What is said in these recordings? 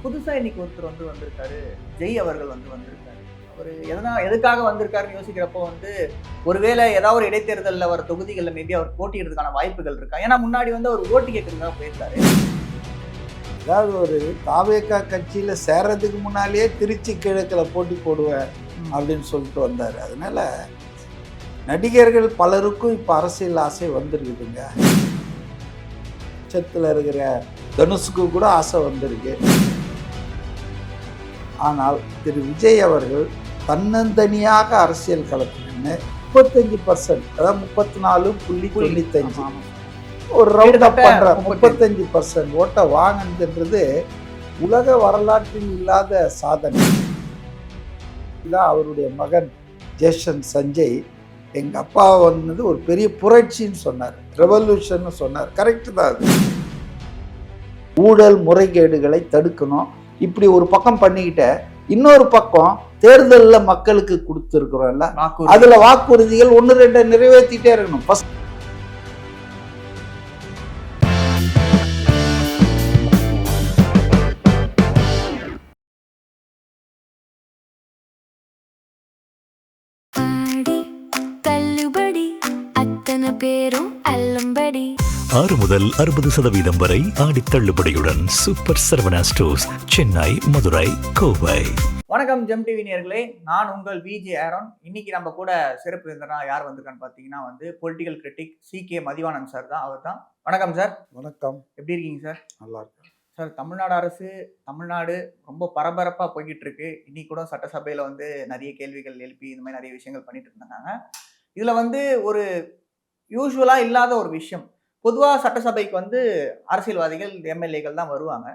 புதுசா இன்னைக்கு ஒருத்தர் வந்திருக்காரு. ஜெய் அவர்கள் வந்திருக்காரு. அவரு எதுக்காக வந்திருக்காருன்னு யோசிக்கிறப்போ ஒருவேளை ஏதாவது ஒரு இடைத்தேர்தல்ல வர தொகுதிகள்ல மேபி அவர் போட்டியிடுறதுக்கான வாய்ப்புகள் இருக்கா? ஏன்னா முன்னாடி அவர் ஓட்டு கேட்கறதுக்காக போயிருக்காரு. அதாவது ஒரு தாவேகா கட்சியில சேர்றதுக்கு முன்னாலேயே திருச்சி கிழக்குல போட்டி போடுவேன் அப்படின்னு சொல்லிட்டு வந்தாரு. அதனால நடிகர்கள் பலருக்கும் இப்ப அரசியல் ஆசை வந்துருக்குதுங்க. உச்சத்துல இருக்கிற தனுஷுக்கு கூட ஆசை வந்திருக்கு. ஆனால் திரு விஜய் அவர்கள் தன்னந்தனியாக அரசியல் களத்தில் 35%, அதாவது 34.95 ஒரு ரவுண்ட் அப் பண்ற 35% ஓட்டை வாங்கினதுன்றது உலக வரலாற்றில் இல்லாத சாதனை. இதான் அவருடைய மகன் ஜேஷன் சஞ்சய் எங்க அப்பா ஒரு பெரிய புரட்சின்னு சொன்னார், ரெவல்யூஷன் சொன்னார். கரெக்ட் தான். அது ஊழல் முறைகேடுகளை தடுக்கணும். இப்படி ஒரு பக்கம் பண்ணிக்கிட்ட இன்னொரு பக்கம் தேர்தலில் மக்களுக்கு கொடுத்துருக்குறோம்ல, அதுல வாக்குறுதிகள் 1-2 நிறைவேற்றிட்டே இருக்கணும். பேரும் அல்லம்படி 6 முதல் 60% வரை ஆடி தள்ளுபடியுடன் சூப்பர் சரவணா ஸ்டோர்ஸ், சென்னை, மதுரை, கோவை. வணக்கம் ஜெம் டிவி நேயர்களே, நான் உங்கள் விஜே ஆரோன். இன்னைக்கு நம்ம கூட சிறப்பு விருந்தினரா யார் வந்திருக்கான்னு பார்த்தீங்கன்னா political critic CK Mathivanan sir தான். அவர் தான். வணக்கம் சார். வணக்கம். எப்படி இருக்கீங்க சார்? நல்லா இருக்கேன் சார். தமிழ்நாடு ரொம்ப பரபரப்பாக போய்கிட்டு இருக்கு. இன்னைக்கு கூட சட்டசபையில் நிறைய கேள்விகள் எழுப்பி இந்த மாதிரி நிறைய விஷயங்கள் பண்ணிட்டு இருந்தாங்க. இதில் ஒரு யூஸ்வலாக இல்லாத ஒரு விஷயம், பொதுவாக சட்டசபைக்கு அரசியல்வாதிகள் MLAக்கள் தான் வருவாங்க.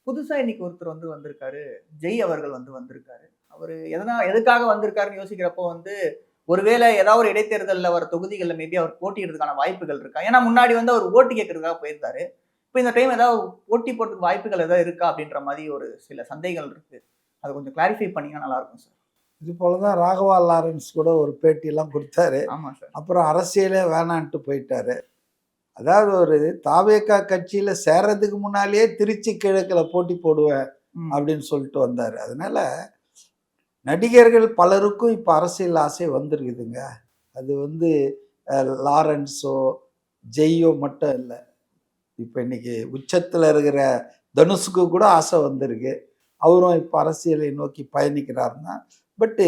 புதுசாக இன்னைக்கு ஒருத்தர் வந்திருக்காரு. ஜெய் அவர்கள் வந்திருக்காரு. அவர் எதுக்காக வந்திருக்காருன்னு யோசிக்கிறப்போ ஒருவேளை ஏதாவது ஒரு இடைத்தேர்தலில் வர தொகுதிகளில் மேபி அவர் போட்டியிடுறதுக்கான வாய்ப்புகள் இருக்கா? ஏன்னா முன்னாடி அவர் ஓட்டு கேட்கறதுக்காக போயிருந்தாரு. இப்போ இந்த டைம் ஏதாவது போட்டி போடுறதுக்கு வாய்ப்புகள் ஏதாவது இருக்கா அப்படின்ற மாதிரி ஒரு சில சந்தேகங்கள் இருக்கு. அதை கொஞ்சம் கிளாரிஃபை பண்ணிங்கன்னா நல்லா இருக்கும் சார். இது போலதான் ராகவா லாரன்ஸ் கூட ஒரு பேட்டியெல்லாம் கொடுத்தாரு. ஆமாம் சார். அப்புறம் அரசியலே வேணான்ட்டு போயிட்டாரு. அதாவது ஒரு தாவேகா கட்சியில சேர்றதுக்கு முன்னாலேயே திருச்சி கிழக்குல போட்டி போடுவேன் அப்படின்னு சொல்லிட்டு வந்தாரு. அதனால நடிகர்கள் பலருக்கும் இப்ப அரசியல் ஆசை வந்துருக்குதுங்க. அது லாரன்ஸோ ஜெய்யோ மட்டும் இல்லை. இப்ப இன்னைக்கு உச்சத்துல இருக்கிற தனுஷுக்கு கூட ஆசை வந்திருக்கு. அவரும் இப்ப அரசியலை நோக்கி பயணிக்கிறாருன்னா. பட்டு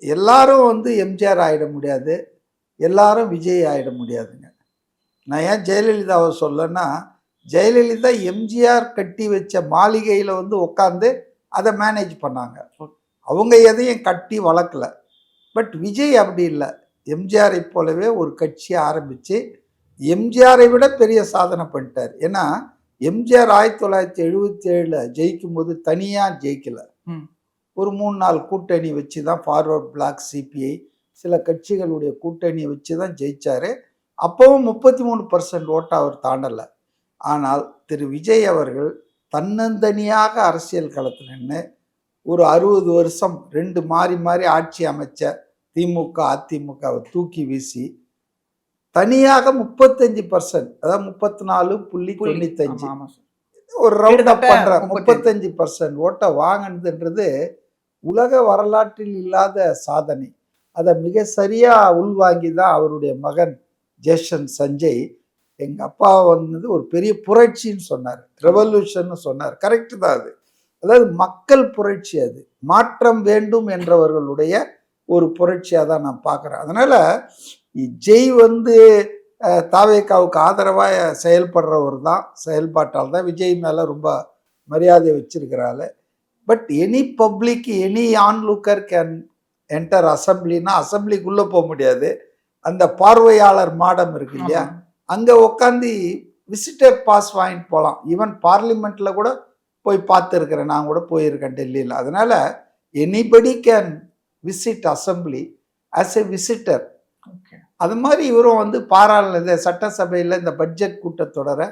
எல்லாரும் எம்ஜிஆர் ஆகிட முடியாது, எல்லாரும் விஜய் ஆகிட முடியாதுங்க. நான் ஏன் ஜெயலலிதாவை சொல்லன்னா, ஜெயலலிதா எம்ஜிஆர் கட்டி வச்ச மாளிகையில் உட்காந்து அதை மேனேஜ் பண்ணாங்க. அவங்க எதையும் கட்டி வளர்க்கல. பட் விஜய் அப்படி இல்லை. எம்ஜிஆரை போலவே ஒரு கட்சியை ஆரம்பித்து எம்ஜிஆரை விட பெரிய சாதனை பண்ணிட்டார். ஏன்னா எம்ஜிஆர் 1977 ஜெயிக்கும் போது தனியாக ஜெயிக்கலை, ஒரு 3-4 கூட்டணி வச்சு தான், ஃபார்வர்ட் பிளாக், CPI, சில கட்சிகளுடைய கூட்டணியை வச்சு தான் ஜெயிச்சாரு. அப்பவும் 33% ஓட்டை அவர் தாண்டலை. ஆனால் திரு விஜய் அவர்கள் தன்னந்தனியாக அரசியல் களத்தில் நின்று ஒரு 60 வருஷம் 2 மாறி மாறி ஆட்சி அமைச்ச திமுக அதிமுகவை தூக்கி வீசி தனியாக 35%, அதாவது 34.95 ஒரு ரவுண்ட் அப் பண்ற 35% ஓட்டை வாங்கினதுன்றது உலக வரலாற்றில் இல்லாத சாதனை. அதை மிக சரியா உள்வாங்கி தான் அவருடைய மகன் ஜேஷன் சஞ்சய் எங்க அப்பா ஒரு பெரிய புரட்சின்னு சொன்னார், ரெவல்யூஷன் சொன்னார். கரெக்ட் தான். அது அதாவது மக்கள் புரட்சி, அது மாற்றம் வேண்டும் என்றவர்களுடைய ஒரு புரட்சியாக தான் நான் பார்க்குறேன். அதனால ஜெய் தாவேகாவுக்கு ஆதரவாக செயல்படுறவர் தான், செயல்பாட்டால் தான் விஜய் மேலே ரொம்ப மரியாதை வச்சிருக்கிறாள். But any public, any onlooker can enter அசம்பிளின்னா அசம்பிளிக்குள்ளே போக முடியாது. அந்த பார்வையாளர் மாடம் இருக்கு இல்லையா, அங்கே உட்காந்து விசிட்டர் பாஸ் வாங்கிட்டு போகலாம். ஈவன் பார்லிமெண்ட்டில் கூட போய் பார்த்துருக்கிறேன், நான் கூட போயிருக்கேன் டெல்லியில். அதனால் anybody can visit assembly as a visitor. அது மாதிரி இவரும் இந்த சட்டசபையில் இந்த பட்ஜெட் கூட்டத்தொடரை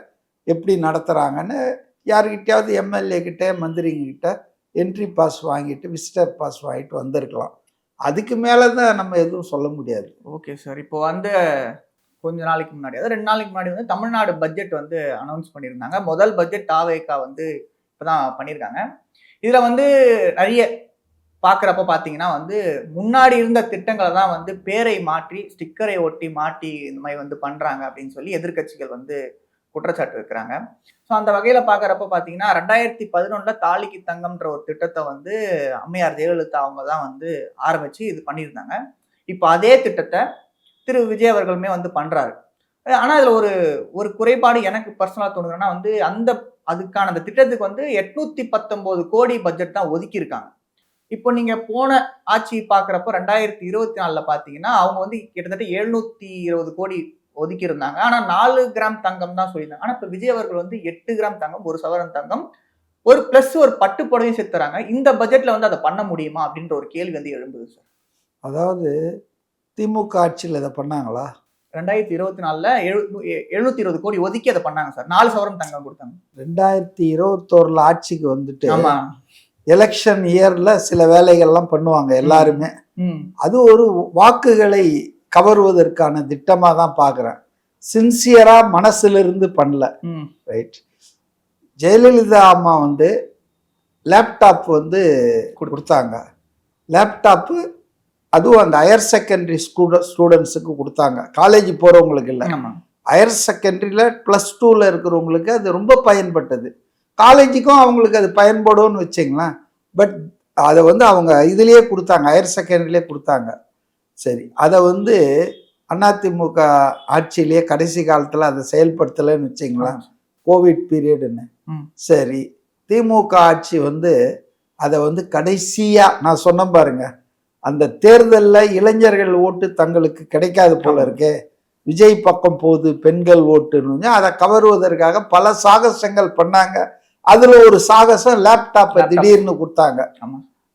எப்படி நடத்துகிறாங்கன்னு யாருக்கிட்டையாவது MLA கிட்ட, மந்திரிங்கிட்ட என்ட்ரி பாஸ் வாங்கிட்டு, விசிட்டர் பாஸ் வாங்கிட்டு வந்திருக்கலாம். அதுக்கு மேலே தான் நம்ம எதுவும் சொல்ல முடியாது. Okay sir. இப்போ கொஞ்ச நாளைக்கு முன்னாடி, அதாவது 2 நாளைக்கு முன்னாடி தமிழ்நாடு பட்ஜெட் அனௌன்ஸ் பண்ணியிருந்தாங்க. முதல் பட்ஜெட் தாவேகா இப்பதான் பண்ணியிருக்காங்க. இதுல வந்து நிறைய பார்க்குறப்ப பார்த்தீங்கன்னா வந்து முன்னாடி இருந்த திட்டங்களை தான் வந்து பேரை மாற்றி ஸ்டிக்கரை ஒட்டி மாட்டி இந்த மாதிரி வந்து பண்றாங்க அப்படின்னு சொல்லி எதிர்க்கட்சிகள் வந்து குற்றச்சாட்டு இருக்கிறாங்க. ஸோ அந்த வகையில பார்க்குறப்ப பார்த்தீங்கன்னா 2011 தாலிக்கு தங்கம்ன்ற ஒரு திட்டத்தை வந்து அம்மையார் ஜெயலலிதா அவங்க தான் வந்து ஆரம்பிச்சு இது பண்ணியிருந்தாங்க. இப்போ அதே திட்டத்தை திரு விஜய் அவர்களுமே வந்து பண்றாரு. ஆனா இதுல ஒரு ஒரு குறைபாடு எனக்கு பர்சனலா தோணுதுன்னா வந்து அதுக்கான அந்த திட்டத்துக்கு வந்து 819 கோடி பட்ஜெட் தான் ஒதுக்கி இருக்காங்க. இப்போ நீங்க போன ஆட்சி பாக்குறப்ப 2024 பாத்தீங்கன்னா அவங்க வந்து கிட்டத்தட்ட 720 கோடி ஒதுக்கி இருந்தாங்க. ஆனா 4 கிராம் தங்கம் தான் சொல்லியிருந்தாங்க. ஆனா இப்ப விஜய் அவர்கள் வந்து 8 கிராம் தங்கம், 1 சவரன் தங்கம், ஒரு பிளஸ் ஒரு பட்டு புடவையும் சேர்த்து தராங்க. இந்த பட்ஜெட்ல வந்து அதை பண்ண முடியுமா அப்படின்ற ஒரு கேள்வி வந்து எழும்புது சார். அதாவது திமுக ஆட்சியில் இதை பண்ணாங்களா? 2024 720 கோடி ஒதுக்கி அதை பண்ணாங்க சார். 4 சவரன் தங்கம் கொடுத்தாங்க. 2021 ஆட்சிக்கு வந்துட்டு ஆமா, எலெக்ஷன் இயர்ல சில வேலைகள்லாம் பண்ணுவாங்க எல்லாருமே. அது ஒரு வாக்குகளை கவருவதற்கான திட்டமா தான் பாக்குறேன். சின்சியரா மனசுல இருந்து பண்ணல. ரைட். ஜெயலலிதா அம்மா வந்து லேப்டாப் வந்து கொடுத்தாங்க. லேப்டாப்பு அதுவும் அந்த ஹையர் செகண்டரி ஸ்டூடெண்ட்ஸுக்கு கொடுத்தாங்க. காலேஜ் போறவங்களுக்கு இல்லை, ஹையர் செகண்டரியில +2ல இருக்கிறவங்களுக்கு அது ரொம்ப பயன்பட்டது. காலேஜுக்கும் அவங்களுக்கு அது பயன்படும்னு வச்சுங்களேன். பட் அதை வந்து அவங்க இதுலேயே கொடுத்தாங்க, ஹையர் செகண்டரியிலே கொடுத்தாங்க. சரி, அதை வந்து அதிமுக ஆட்சியிலேயே கடைசி காலத்தில் அதை செயல்படுத்தலைன்னு வச்சுங்களேன், கோவிட் பீரியடுன்னு. சரி, திமுக ஆட்சி வந்து அதை வந்து கடைசியாக நான் சொன்ன பாருங்க, அந்த தேர்தலில் இளைஞர்கள் ஓட்டு தங்களுக்கு கிடைக்காது போல இருக்கே, விஜய் பக்கம் போகுது பெண்கள் ஓட்டுன்னு, அதை கவருவதற்காக பல சாகசங்கள் பண்ணாங்க. அதுல ஒரு சாகசம் லேப்டாப்பை திடீர்னு கொடுத்தாங்க.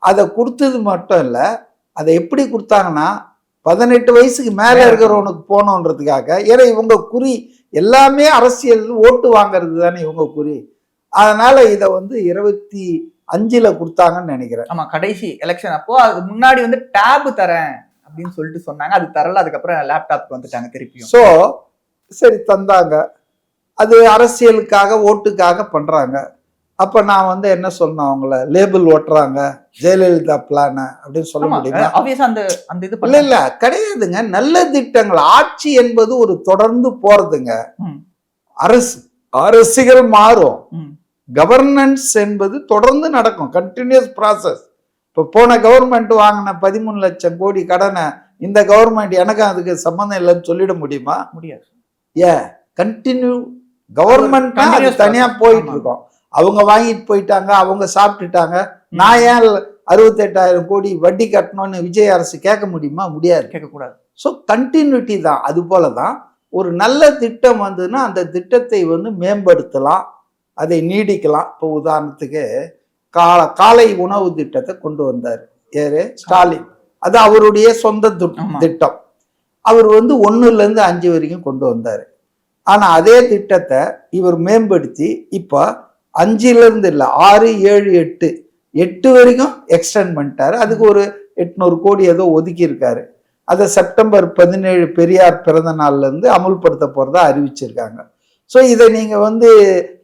அதை கொடுத்தது மட்டும் இல்லை, அதை எப்படி கொடுத்தாங்கன்னா 18 வயசுக்கு மேல இருக்கிறவனுக்கு போனோன்றதுக்காக. ஏன்னா இவங்க குறி எல்லாமே அரசியல் ஓட்டு வாங்கிறது தானே இவங்க குறி. அதனால இதை வந்து 25ல கொடுத்தாங்கன்னு நினைக்கிறேன். ஆமா, கடைசி எலெக்ஷன் அப்போ. அது முன்னாடி வந்து டேப் தரேன் அப்படின்னு சொல்லிட்டு சொன்னாங்க, அது தரல. அதுக்கப்புறம் லேப்டாப் வந்துட்டாங்க திருப்பியும். ஸோ சரி தந்தாங்க, அது அரசியலுக்காக ஓட்டுக்காக பண்றாங்க. அப்ப நான் வந்து என்ன சொன்னேன், அவங்கள லேபிள் ஓட்டுறாங்க ஜெயலலிதா பிளான அப்படின்னு சொல்ல முடியுமா? இல்ல கிடையாதுங்க. நல்ல திட்டங்கள், ஆட்சி என்பது ஒரு தொடர்ந்து போறதுங்க. அரசுகள் மாறும், கவர்னன்ஸ் என்பது தொடர்ந்து நடக்கும், கண்டினியூஸ் ப்ராசஸ். இப்ப போன கவர்மெண்ட் வாங்கின 13 லட்சம் கோடி கடனை இந்த கவர்மெண்ட் எனக்கு அதுக்கு சம்பந்தம் இல்லைன்னு சொல்லிட முடியுமா? முடியாது. கண்டினியூ கவர்மெண்ட் தனியா போயிட்டு இருக்கோம். அவங்க வாங்கிட்டு போயிட்டாங்க, அவங்க சாப்பிட்டுட்டாங்க, நான் ஏன் 68,000 கோடி வட்டி கட்டணும்னு விஜய் அரசு கேட்க முடியுமா? முடியாது, கேட்கக்கூடாது. ஸோ கண்டினியூட்டி தான். அது போலதான் ஒரு நல்ல திட்டம் வந்ததுன்னா அந்த திட்டத்தை வந்து மேம்படுத்தலாம், அதை நீடிக்கலாம். இப்போ உதாரணத்துக்கு காலை உணவு திட்டத்தை கொண்டு வந்தார் யாரு? ஸ்டாலின். அது அவருடைய சொந்த திட்டம். அவர் வந்து 1ல இருந்து 5 வரைக்கும் கொண்டு வந்தார். ஆனா அதே திட்டத்தை இவர் மேம்படுத்தி இப்போ 5ல இருந்து இல்லை 6, 7, 8 வரைக்கும் எக்ஸ்டெண்ட் பண்ணிட்டாரு. அதுக்கு ஒரு 800 கோடி ஏதோ ஒதுக்கி இருக்காரு. அதை செப்டம்பர் 17 பெரியார் பிறந்த நாள்ல இருந்து அமுல்படுத்த போறதா அறிவிச்சிருக்காங்க. ஸோ இதை நீங்க வந்து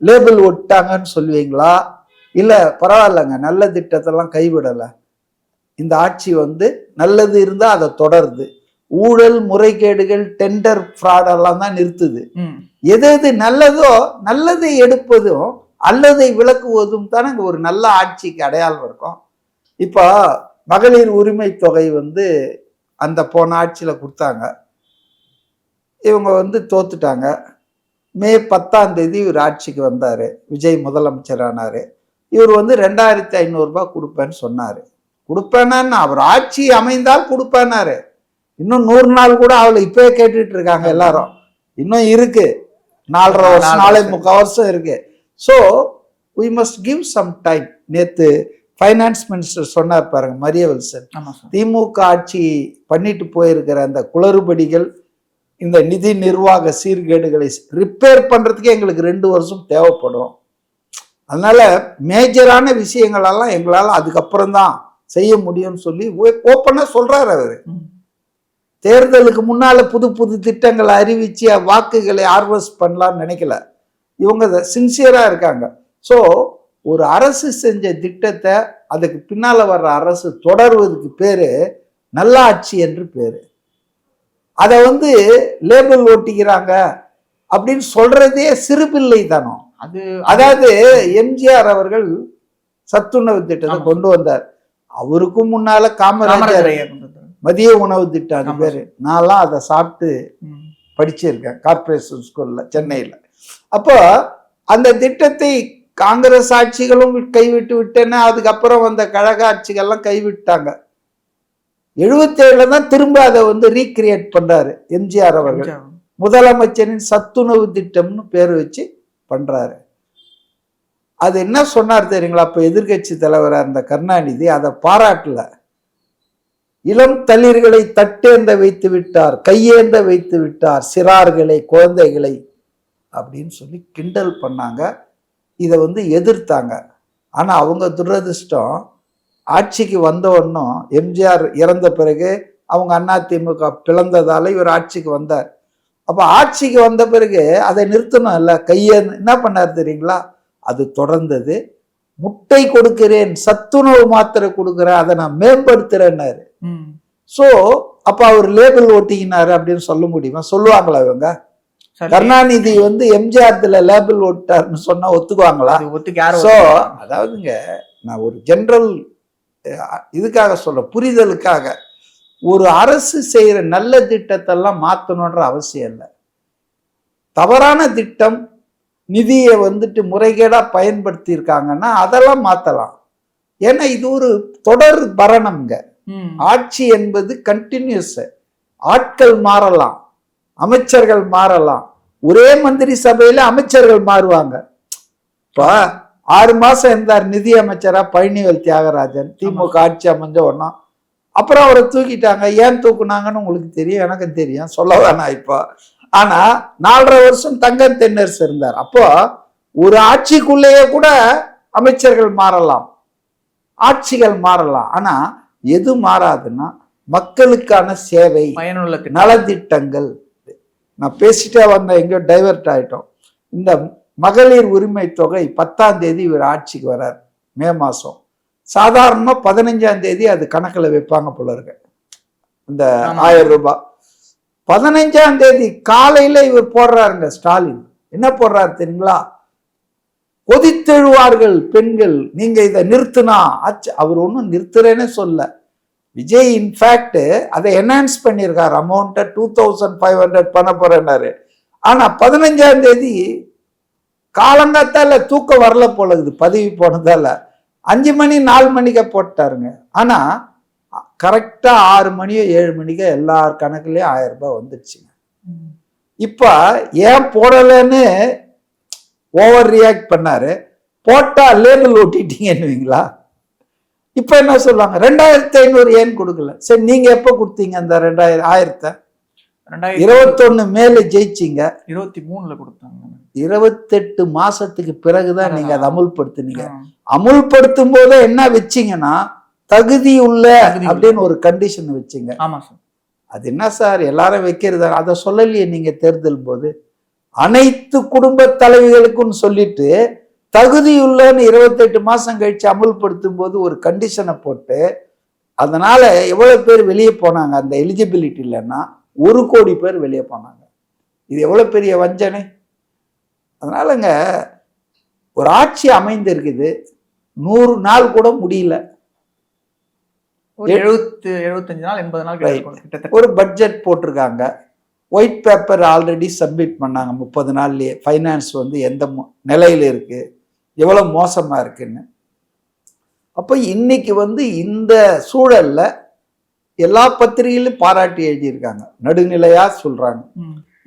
லேபிள் ஒட்டாங்கன்னு சொல்லுவீங்களா? இல்லை பரவாயில்லைங்க, நல்ல திட்டத்தெல்லாம் கைவிடலை. இந்த ஆட்சி வந்து நல்லது இருந்தா அதை தொடருது, ஊழல் முறைகேடுகள் டெண்டர் ஃப்ராடெல்லாம் தான் நிறுத்துது. எது எது நல்லதோ நல்லதை எடுப்பதும் அல்லதை விளக்குவதும் தானே ஒரு நல்ல ஆட்சிக்கு அடையாளம் இருக்கும். இப்போ மகளிர் உரிமை தொகை வந்து அந்த போன ஆட்சியில் கொடுத்தாங்க, இவங்க வந்து தோத்துட்டாங்க. மே 10ஆம் தேதி இவர் ஆட்சிக்கு வந்தார், விஜய் முதலமைச்சரானார். இவர் வந்து 2,500 ரூபாய் கொடுப்பேன்னு சொன்னார். கொடுப்பேன்னு அவர் ஆட்சி அமைந்தால் கொடுப்பேன்னாரு. இன்னும் 100 நாள் கூட அவளை இப்பவே கேட்டுட்டு இருக்காங்க எல்லாரும். இன்னும் இருக்கு, 4.5 வருஷம், 4.25 வருஷம் இருக்கு. So we must give some time. நேத்து ஃபைனான்ஸ் மினிஸ்டர் சொன்னார் பாருங்க, மரியவல்சன், திமுக ஆட்சி பண்ணிட்டு போயிருக்கிற அந்த குளறுபடிகள், இந்த நிதி நிர்வாக சீர்கேடுகளை ரிப்பேர் பண்றதுக்கு எங்களுக்கு 2 வருஷம் தேவைப்படும். அதனால மேஜரான விஷயங்களெல்லாம் எங்களால் அதுக்கப்புறம் தான் செய்ய முடியும்னு சொல்லி ஓப்பனா சொல்றாரு அவரு. தேர்தலுக்கு முன்னால புது புது திட்டங்களை அறிவிச்சு வாக்குகளை ஹார்வெஸ்ட் பண்ணலாம்னு நினைக்கல. இவங்க சின்சியரா இருக்காங்க. ஸோ ஒரு அரசு செஞ்ச திட்டத்தை அதுக்கு பின்னால வர்ற அரசு தொடர்வதுக்கு பேரு நல்லாட்சி என்று பேரு. அதை லேபிள் ஓட்டிக்கிறாங்க அப்படின்னு சொல்றதே சிறுபிள்ளை தானோ. அதாவது எம்ஜிஆர் அவர்கள் சத்துணவு திட்டத்தை கொண்டு வந்தார். அவருக்கும் முன்னால காமராஜர் மதிய உணவு திட்டம், அது பேரு. நான்லாம் அதை சாப்பிட்டு படிச்சிருக்கேன் கார்பரேஷன் ஸ்கூல்ல சென்னையில. அப்போ அந்த திட்டத்தை காங்கிரஸ் ஆட்சிகளும் கைவிட்டு விட்டேன்னா அதுக்கப்புறம் வந்த கழக ஆட்சிகள்லாம் கைவிட்டாங்க. 77 தான் திரும்ப அதை ரீக்ரியேட் பண்றாரு எம்ஜிஆர் அவர்கள். முதலமைச்சரின் சத்துணவு திட்டம்னு பேர் வச்சு பண்றாரு. அது என்ன சொன்னார் தெரியுங்களா? அப்ப எதிர்கட்சி தலைவராக இருந்த கருணாநிதி அதை பாராட்டல. இளம் தளிர்களை தட்டேந்த வைத்து விட்டார், கையேந்த வைத்து விட்டார், சிறார்களை, குழந்தைகளை அப்படின்னு சொல்லி கிண்டல் பண்ணாங்க. இதை எதிர்த்தாங்க. ஆனா அவங்க துரதிர்ஷ்டம், ஆட்சிக்கு வந்த உடனும் எம்ஜிஆர் இறந்த பிறகு அவங்க அதிமுக பிளந்ததால இவர் ஆட்சிக்கு வந்தார். அப்ப ஆட்சிக்கு வந்த பிறகு அதை நிறுத்தணும் இல்ல, என்ன பண்ணார் தெரியுங்களா? அது தொடர்ந்தது. முட்டை கொடுக்கிறேன், சத்துணவு மாத்திரை கொடுக்கிறேன், அதை நான் மேம்படுத்துறேன்னாரு. சோ அப்ப அவர் லேபிள் ஓட்டிக்கினாரு அப்படின்னு சொல்ல முடியுமா? சொல்லுவாங்களா இவங்க? கருணாநிதி எம்ஜிஆர் லேபிள் ஓட்டாருன்னு சொன்னா ஒத்துக்குவாங்களா? சோ அதாவதுங்க, நான் ஒரு ஜெனரல் இதுக்காக சொல்ல, புரிதலுக்காக, ஒரு அரசு செய்யற நல்ல திட்டத்தெல்லாம் மாத்தணும்ன்ற அவசியம் இல்லை. தவறான திட்டம், நிதியை முறைகேடா பயன்படுத்தி இருக்காங்கன்னா அதெல்லாம் மாத்தலாம். ஏன்னா இது ஒரு தொடர் பரணம்ங்க. ஆட்சி என்பது கண்டினியூஸ். ஆட்கள் மாறலாம், அமைச்சர்கள் மாறலாம். ஒரே மந்திரி சபையில அமைச்சர்கள் மாறுவாங்க. இப்ப 6 மாசம் இருந்தார் நிதி அமைச்சரா பழனிவேல் தியாகராஜன், திமுக ஆட்சி அமைஞ்ச உடனே. அப்புறம் அவரை தூக்கிட்டாங்க. ஏன் தூக்குனாங்கன்னு உங்களுக்கு தெரியும், எனக்கு தெரியும், சொல்ல வேணாம் இப்போ. ஆனா 4.5 வருஷம் தங்கம் தென்னரசு இருந்தார். அப்போ ஒரு ஆட்சிக்குள்ளேயே கூட அமைச்சர்கள் மாறலாம், ஆட்சிகள் மாறலாம். ஆனா எது மாறாதுன்னா மக்களுக்கான சேவை, பயனுள்ள நலத்திட்டங்கள். நான் பேசிட்டே வந்தேன், எங்கேயோ டைவர்ட் ஆயிட்டோம். இந்த மகளிர் உரிமை தொகை 10ஆம் தேதி இவர் ஆட்சிக்கு வர்றார், மே மாசம். சாதாரணமா 15ஆம் தேதி அது கணக்குல வைப்பாங்க போல இருக்கு, இந்த 1000 ரூபாய். 15ஆம் தேதி காலையில இவர் போடுறாருங்க ஸ்டாலின். என்ன போடுறாரு தெரியுங்களா? கொதித்தெழுவார்கள் பெண்கள், நீங்க இதை நிறுத்தினா. அவர் ஒன்றும் நிறுத்துறேன்னு சொல்ல. விஜய் இன்ஃபேக்ட் அதை என்ஹான்ஸ் பண்ணியிருக்காரு, அமௌண்ட்டை 2500 பண்ண போறேன்னாரு. ஆனா 15ஆம் தேதி காலங்காத்தால தூக்கம் வரல போலகுது, பதவி போனதால 5 மணி 4 மணிக்கு போட்டாருங்க. ஆனா கரெக்டா 6 மணியோ 7 மணிக்கோ எல்லார் கணக்குலயும் 1000 ரூபாய் வந்துடுச்சுங்க. இப்ப ஏன் போடலன்னு ஓவர் ரியாக்ட் பண்ணாரு. போட்டா லேபிள் ஓட்டிட்டீங்கன்னுவீங்களா? இப்ப என்ன சொல்லுவாங்க, 2500 ஏன் கொடுக்கல? சரி, நீங்க எப்ப கொடுத்தீங்க அந்த 2000? 21 மேல ஜெயிச்சிங்க, 23ல கொடுத்தாங்க. 28 மாசத்துக்கு பிறகுதான் நீங்க அதை அமுல்படுத்தினீங்க. அமுல்படுத்தும் போது என்ன வச்சீங்கன்னா தகுதி உள்ள அப்படின்னு ஒரு கண்டிஷன் வச்சீங்க. ஆமா சார். அது என்ன சார் எல்லாரும் வைக்கிறது? அதை சொல்லலையே நீங்க தேர்தல் போது. அனைத்து குடும்ப தலைவிகளுக்கும் சொல்லிட்டு தகுதியுள்ளன்னு 28 மாசம் கழிச்சு அமுல்படுத்தும் போது ஒரு கண்டிஷனை போட்டு, அதனால எவ்வளவு பேர் வெளியே போனாங்க? அந்த எலிஜிபிலிட்டி இல்லைன்னா 1 கோடி பேர் வெளியே போனாங்க. இது எவ்வளவு பெரிய வஞ்சனை! அதனாலங்க ஒரு ஆட்சி அமைந்திருக்குது, 100 நாள் கூட முடியல. 75 நாள் 80 நாள் ஒரு பட்ஜெட் போட்டிருக்காங்க. ஒயிட் பேப்பர் ஆல்ரெடி சப்மிட் பண்ணாங்க 30 நாள்லயே. ஃபைனான்ஸ் எந்த நிலையில இருக்கு, எவ்வளவு மோசமா இருக்குன்னு. அப்ப இன்னைக்கு இந்த சூழல்ல எல்லா பத்திரிகையிலும் பாராட்டி எழுதியிருக்காங்க, நடுநிலையா சொல்றாங்க,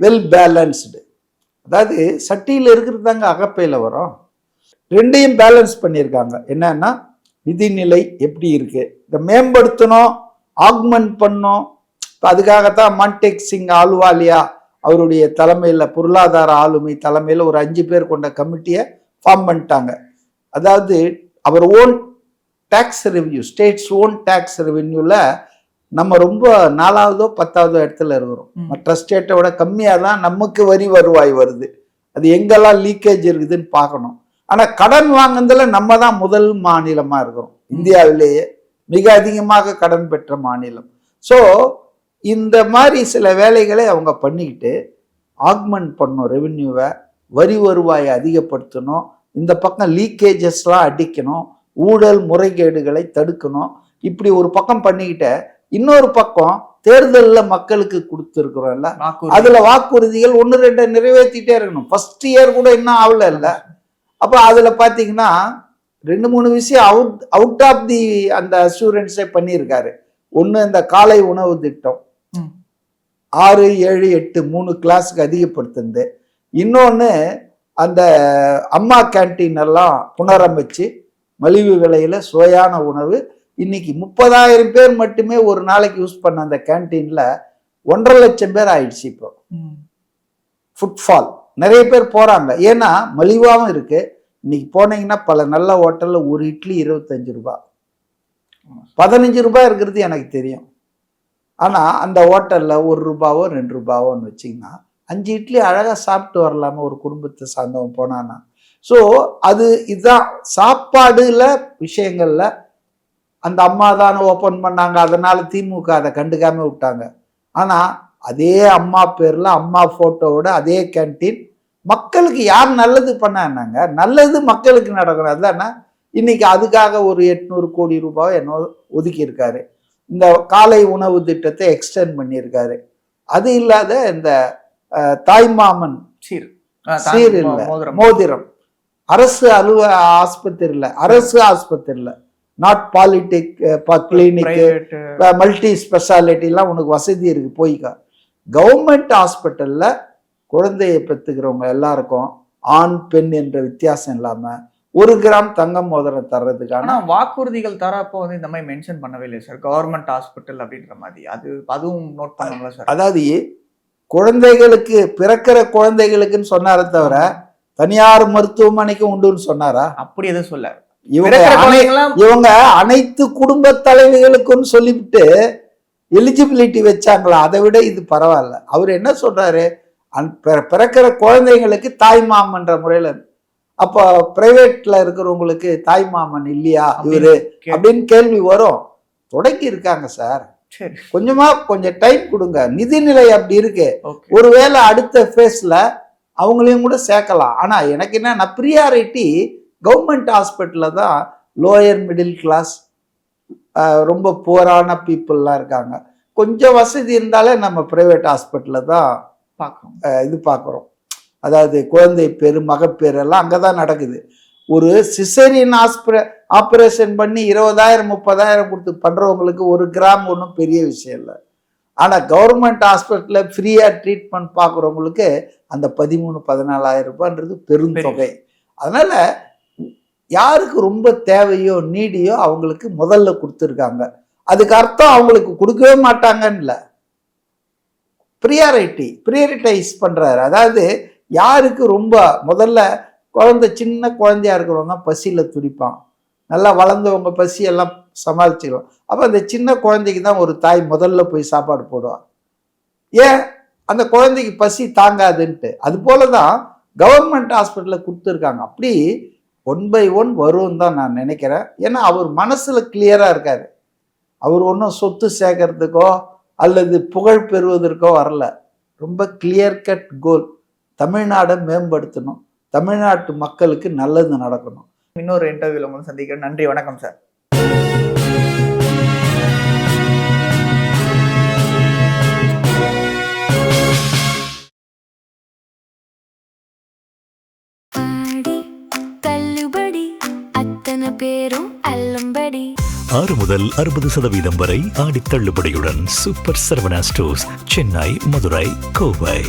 வெல் பேலன்ஸ்டு. அதாவது சட்டியில இருக்கிறது தாங்க அகப்பையில வரும். ரெண்டையும் பேலன்ஸ் பண்ணியிருக்காங்க. என்னன்னா நிதிநிலை எப்படி இருக்கு, இதை மேம்படுத்தணும், ஆக்மெண்ட் பண்ணணும். அதுக்காகத்தான் மான்டேக் சிங் ஆலுவாலியா அவருடைய தலைமையில, பொருளாதார ஆளுமை தலைமையில ஒரு 5 பேர் கொண்ட கமிட்டியை ஃபார்ம் பண்ணிட்டாங்க. அதாவது அவர் own tax revenue, states own tax ரெவென்யூல நம்ம ரொம்ப 4ஆவதோ 10ஆவதோ இடத்துல இருக்கிறோம். மற்ற ஸ்டேட்டை விட கம்மியாக தான் நமக்கு வரி வருவாய் வருது. அது எங்கெல்லாம் லீக்கேஜ் இருக்குதுன்னு பார்க்கணும். ஆனால் கடன் வாங்குனதுல நம்ம தான் முதல் மாநிலமாக இருக்கிறோம். இந்தியாவிலேயே மிக அதிகமாக கடன் பெற்ற மாநிலம். ஸோ இந்த மாதிரி சில வேலைகளை அவங்க பண்ணிக்கிட்டு ஆக்மெண்ட் பண்ணணும், ரெவென்யூவை, வரி வருவாயை அதிகப்படுத்தணும், இந்த பக்கம் லீக்கேஜஸ்லாம் அடிக்கணும், ஊழல் முறைகேடுகளை தடுக்கணும். இப்படி ஒரு பக்கம் பண்ணிக்கிட்ட இன்னொரு பக்கம் தேர்தலில் மக்களுக்கு கொடுத்துருக்குறோம்ல, அதுல வாக்குறுதிகள் 1-2 நிறைவேற்றிட்டே இருக்கணும். ஃபர்ஸ்ட் இயர் கூட இன்னும் ஆகல இல்லை. அப்போ அதுல பார்த்தீங்கன்னா 2-3 விஷயம் அவுட் ஆஃப் தி அந்த அஷூரன்ஸே பண்ணியிருக்காரு. ஒன்று இந்த காலை உணவு திட்டம் 6, 7, 8 3 கிளாஸுக்கு அதிகப்படுத்துது. இன்னொன்று அந்த அம்மா கேன்டீன் எல்லாம் புனரமைச்சு மலிவு விலையில சுவையான உணவு. இன்னைக்கு 30,000 பேர் மட்டுமே ஒரு நாளைக்கு யூஸ் பண்ண அந்த கேன்டீன்ல 1.5 லட்சம் பேர் ஆயிடுச்சு. இப்போ ஃபுட்ஃபால் நிறைய பேர் போறாங்க, ஏன்னா மலிவாகவும் இருக்கு. இன்னைக்கு போனீங்கன்னா பல நல்ல ஹோட்டல்ல ஒரு இட்லி 25 ரூபாய், 15 ரூபாய் இருக்கிறது எனக்கு தெரியும். ஆனா அந்த ஹோட்டல்ல 1 ரூபாவோ 2 ரூபாவோன்னு வச்சிங்கன்னா 5 இட்லி அழகா சாப்பிட்டு வரலாமா ஒரு குடும்பத்தை சார்ந்தவன் போனான்னா. ஸோ இதுதான் சாப்பாடுல விஷயங்கள்ல அந்த அம்மா தான் ஓப்பன் பண்ணாங்க, அதனால திமுக அதை கண்டுக்காம விட்டாங்க. ஆனா அதே அம்மா பேர்ல அம்மா போட்டோவோட அதே கேன்டீன் மக்களுக்கு யார் நல்லது பண்ணாங்க, நல்லது மக்களுக்கு நடக்கணும். அதுதானே இன்னைக்கு அதுக்காக ஒரு 800 கோடி ரூபாய் என்ன ஒதுக்கி இருக்காரு. இந்த காலை உணவு திட்டத்தை எக்ஸ்டெண்ட் பண்ணியிருக்காரு. அது இல்லாத இந்த தாய்மாமன் சீர் இல்ல மோதிரம் அரசு ஆஸ்பத்திரியில், அரசு ஆஸ்பத்திரியில், not polytech clinic multi speciality எல்லாம் உனக்கு வசதி இருக்கு போய்க்கா. கவர்மெண்ட் ஹாஸ்பிட்டல்ல குழந்தையை பெற்றுக்கிறவங்க எல்லாருக்கும் ஆண் பெண் என்ற வித்தியாசம் இல்லாம 1 கிராம் தங்கம் மோதிரம் தர்றதுக்கான வாக்குறுதிகள் தரப்போ வந்து இந்த மாதிரி மென்ஷன் பண்ணவே இல்லை சார், கவர்மெண்ட் ஹாஸ்பிட்டல் அப்படின்ற மாதிரி. அதுவும் நோட் பண்ணல சார். அதாவது குழந்தைகளுக்கு பிறக்கிற குழந்தைகளுக்குன்னு சொன்னாரே தவிர தனியார் மருத்துவமனைக்கு உண்டுன்னு சொன்னாரா? அப்படி எதுவும் சொல்ல. இவங்க அனைத்து குடும்ப தலைவிகளுக்கும் சொல்லிவிட்டு எலிஜிபிலிட்டி வச்சாங்களா? அதை விட இது பரவாயில்ல. அவர் என்ன சொல்றாரு, பிறக்கிற குழந்தைங்களுக்கு தாய்மாமன்ற முறையில. அப்போ பிரைவேட்ல இருக்கிறவங்களுக்கு தாய்மாமன் இல்லையா இவரு அப்படின்னு கேள்வி வரும். தொடங்கி இருக்காங்க சார், கொஞ்சம் டைம் கொடுங்க. நிதிநிலை அப்படி இருக்கு. ஒருவேளை அடுத்த ஃபேஸ்ல அவங்களையும் கூட சேர்க்கலாம். ஆனா எனக்கு என்ன ப்ரியாரிட்டி கவர்மெண்ட் ஹாஸ்பிட்டல்ல தான் லோயர் மிடில் கிளாஸ், ரொம்ப புவரான பீப்புள்லாம் இருக்காங்க. கொஞ்சம் வசதி இருந்தாலே நம்ம பிரைவேட் ஹாஸ்பிட்டல்ல தான் பார்க்குறோம். அதாவது குழந்தை பேரு மகப்பேறு எல்லாம் அங்கதான் நடக்குது. ஒரு சிசேரியன் ஆப்ரேஷன் பண்ணி 20,000 30,000 கொடுத்து பண்றவங்களுக்கு 1 கிராம் ஒன்றும் பெரிய விஷயம் இல்லை. ஆனா கவர்மெண்ட் ஹாஸ்பிட்டல்ல ஃப்ரீயா ட்ரீட்மெண்ட் பார்க்குறவங்களுக்கு அந்த 13-14,000 ரூபான்றது பெருந்தொகை. அதனால யாருக்கு ரொம்ப தேவையோ நீடியோ அவங்களுக்கு முதல்ல கொடுத்துருக்காங்க. அதுக்கு அர்த்தம் அவங்களுக்கு கொடுக்கவே மாட்டாங்கன்னு இல்லை, ப்ரியாரிட்டைஸ் பண்றாரு. அதாவது யாருக்கு ரொம்ப முதல்ல சின்ன குழந்தையா இருக்கிறவங்க பசியில துடிப்பான், நல்லா வளர்ந்தவங்க பசியெல்லாம் சமாளிச்சுக்கலாம். அப்போ அந்த சின்ன குழந்தைக்கு தான் ஒரு தாய் முதல்ல போய் சாப்பாடு போடுவான். ஏன்? அந்த குழந்தைக்கு பசி தாங்காதுன்ட்டு. அது போலதான் கவர்மெண்ட் ஹாஸ்பிட்டல்ல கொடுத்துருக்காங்க. அப்படி 1 by 1 வரும் தான் நான் நினைக்கிறேன். ஏன்னா அவர் மனசுல கிளியரா இருக்காரு. அவர் ஒன்றும் சொத்து சேர்க்கறதுக்கோ அல்லது புகழ் பெறுவதற்கோ வரல. ரொம்ப கிளியர் கட் கோல், தமிழ்நாடை மேம்படுத்தணும், தமிழ்நாட்டு மக்களுக்கு நல்லது நடக்கணும். இன்னொரு இன்டர்வியூல உங்களை சந்திக்கிறேன். நன்றி, வணக்கம் சார். பேரும் அல்லம்படி 6 முதல் 60% வரை ஆடி தள்ளுபடியுடன் சூப்பர் சரவணா ஸ்டோர்ஸ், சென்னை, மதுரை, கோவை.